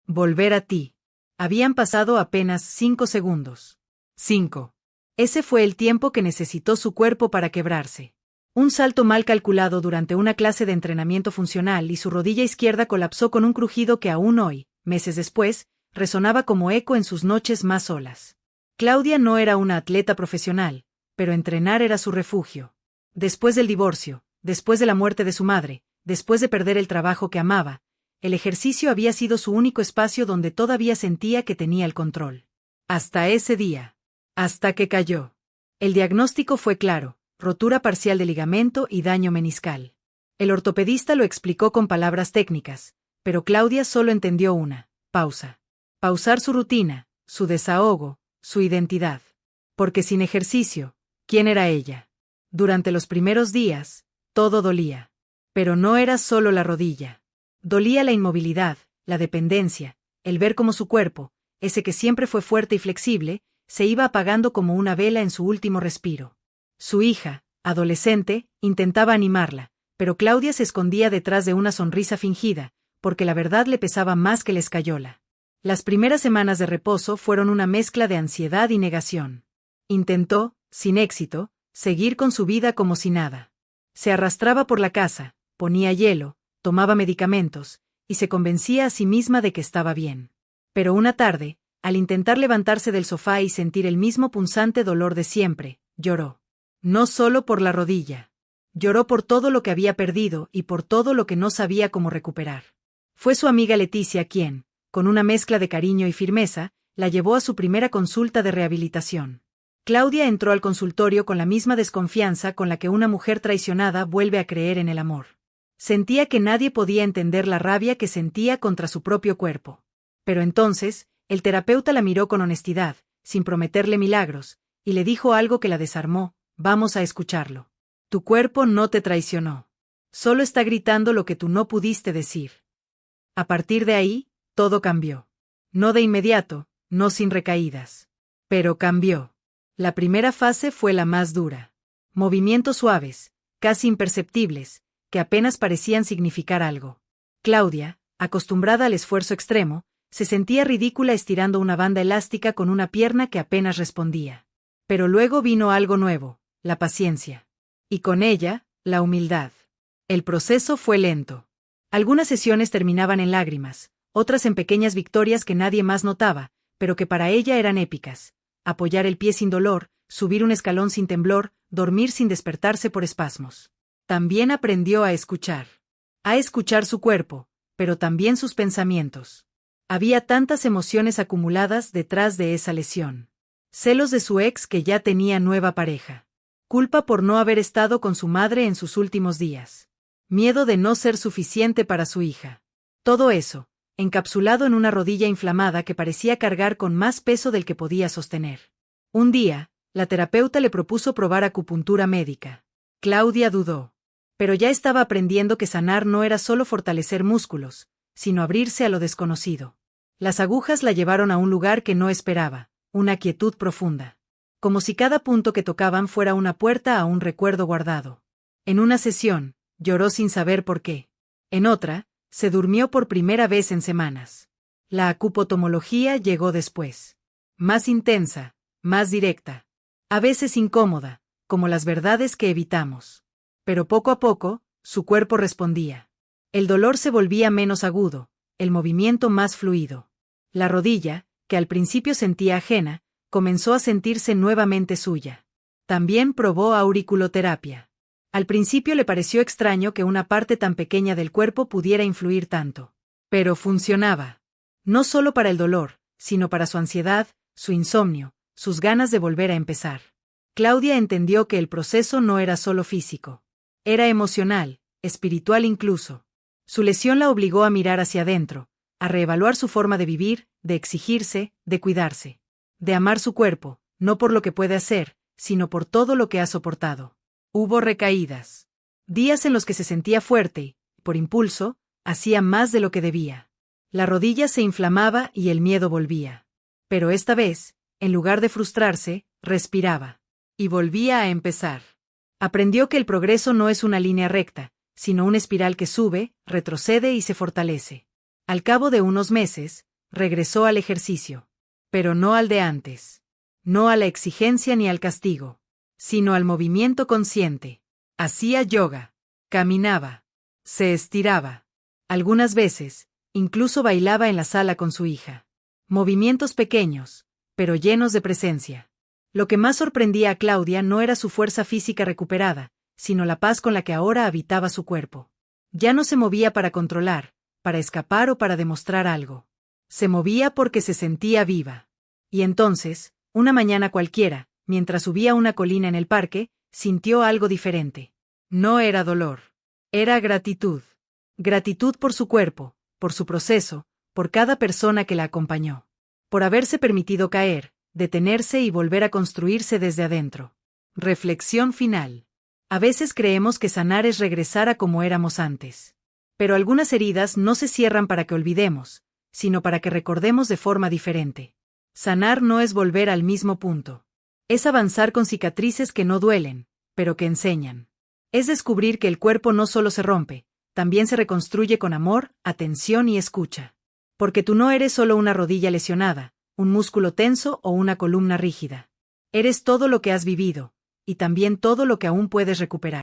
Volver a ti. Habían pasado apenas 5 segundos. 5. Ese fue el tiempo que necesitó su cuerpo para quebrarse. Un salto mal calculado durante una clase de entrenamiento funcional y su rodilla izquierda colapsó con un crujido que aún hoy, meses después, resonaba como eco en sus noches más solas. Claudia no era una atleta profesional, pero entrenar era su refugio. Después del divorcio, después de la muerte de su madre, después de perder el trabajo que amaba, el ejercicio había sido su único espacio donde todavía sentía que tenía el control. Hasta ese día. Hasta que cayó. El diagnóstico fue claro: rotura parcial de ligamento y daño meniscal. El ortopedista lo explicó con palabras técnicas, pero Claudia solo entendió una: pausa. Pausar su rutina, su desahogo, su identidad. Porque sin ejercicio, ¿quién era ella? Durante los primeros días, todo dolía. Pero no era solo la rodilla. Dolía la inmovilidad, la dependencia, el ver cómo su cuerpo, ese que siempre fue fuerte y flexible, se iba apagando como una vela en su último respiro. Su hija, adolescente, intentaba animarla, pero Claudia se escondía detrás de una sonrisa fingida, porque la verdad le pesaba más que la escayola. Las primeras semanas de reposo fueron una mezcla de ansiedad y negación. Intentó, sin éxito, seguir con su vida como si nada. Se arrastraba por la casa, ponía hielo, tomaba medicamentos, y se convencía a sí misma de que estaba bien. Pero una tarde, al intentar levantarse del sofá y sentir el mismo punzante dolor de siempre, lloró. No solo por la rodilla. Lloró por todo lo que había perdido y por todo lo que no sabía cómo recuperar. Fue su amiga Leticia quien, con una mezcla de cariño y firmeza, la llevó a su primera consulta de rehabilitación. Claudia entró al consultorio con la misma desconfianza con la que una mujer traicionada vuelve a creer en el amor. Sentía que nadie podía entender la rabia que sentía contra su propio cuerpo. Pero entonces, el terapeuta la miró con honestidad, sin prometerle milagros, y le dijo algo que la desarmó: vamos a escucharlo. Tu cuerpo no te traicionó. Solo está gritando lo que tú no pudiste decir. A partir de ahí, todo cambió. No de inmediato, no sin recaídas. Pero cambió. La primera fase fue la más dura. Movimientos suaves, casi imperceptibles, que apenas parecían significar algo. Claudia, acostumbrada al esfuerzo extremo, se sentía ridícula estirando una banda elástica con una pierna que apenas respondía. Pero luego vino algo nuevo: la paciencia. Y con ella, la humildad. El proceso fue lento. Algunas sesiones terminaban en lágrimas, otras en pequeñas victorias que nadie más notaba, pero que para ella eran épicas: apoyar el pie sin dolor, subir un escalón sin temblor, dormir sin despertarse por espasmos. También aprendió a escuchar. A escuchar su cuerpo, pero también sus pensamientos. Había tantas emociones acumuladas detrás de esa lesión. Celos de su ex que ya tenía nueva pareja. Culpa por no haber estado con su madre en sus últimos días. Miedo de no ser suficiente para su hija. Todo eso, encapsulado en una rodilla inflamada que parecía cargar con más peso del que podía sostener. Un día, la terapeuta le propuso probar acupuntura médica. Claudia dudó. Pero ya estaba aprendiendo que sanar no era solo fortalecer músculos, sino abrirse a lo desconocido. Las agujas la llevaron a un lugar que no esperaba, una quietud profunda. Como si cada punto que tocaban fuera una puerta a un recuerdo guardado. En una sesión, lloró sin saber por qué. En otra, se durmió por primera vez en semanas. La acupotomología llegó después. Más intensa, más directa. A veces incómoda, como las verdades que evitamos. Pero poco a poco, su cuerpo respondía. El dolor se volvía menos agudo, el movimiento más fluido. La rodilla, que al principio sentía ajena, comenzó a sentirse nuevamente suya. También probó auriculoterapia. Al principio le pareció extraño que una parte tan pequeña del cuerpo pudiera influir tanto. Pero funcionaba. No solo para el dolor, sino para su ansiedad, su insomnio, sus ganas de volver a empezar. Claudia entendió que el proceso no era solo físico. Era emocional, espiritual incluso. Su lesión la obligó a mirar hacia adentro, a reevaluar su forma de vivir, de exigirse, de cuidarse. De amar su cuerpo, no por lo que puede hacer, sino por todo lo que ha soportado. Hubo recaídas. Días en los que se sentía fuerte y, por impulso, hacía más de lo que debía. La rodilla se inflamaba y el miedo volvía. Pero esta vez, en lugar de frustrarse, respiraba. Y volvía a empezar. Aprendió que el progreso no es una línea recta, sino una espiral que sube, retrocede y se fortalece. Al cabo de unos meses, regresó al ejercicio. Pero no al de antes. No a la exigencia ni al castigo, sino al movimiento consciente. Hacía yoga, caminaba, se estiraba. Algunas veces, incluso bailaba en la sala con su hija. Movimientos pequeños, pero llenos de presencia. Lo que más sorprendía a Claudia no era su fuerza física recuperada, sino la paz con la que ahora habitaba su cuerpo. Ya no se movía para controlar, para escapar o para demostrar algo. Se movía porque se sentía viva. Y entonces, una mañana cualquiera, mientras subía una colina en el parque, sintió algo diferente. No era dolor. Era gratitud. Gratitud por su cuerpo, por su proceso, por cada persona que la acompañó. Por haberse permitido caer, detenerse y volver a construirse desde adentro. Reflexión final. A veces creemos que sanar es regresar a como éramos antes. Pero algunas heridas no se cierran para que olvidemos, sino para que recordemos de forma diferente. Sanar no es volver al mismo punto. Es avanzar con cicatrices que no duelen, pero que enseñan. Es descubrir que el cuerpo no solo se rompe, también se reconstruye con amor, atención y escucha. Porque tú no eres solo una rodilla lesionada, un músculo tenso o una columna rígida. Eres todo lo que has vivido, y también todo lo que aún puedes recuperar.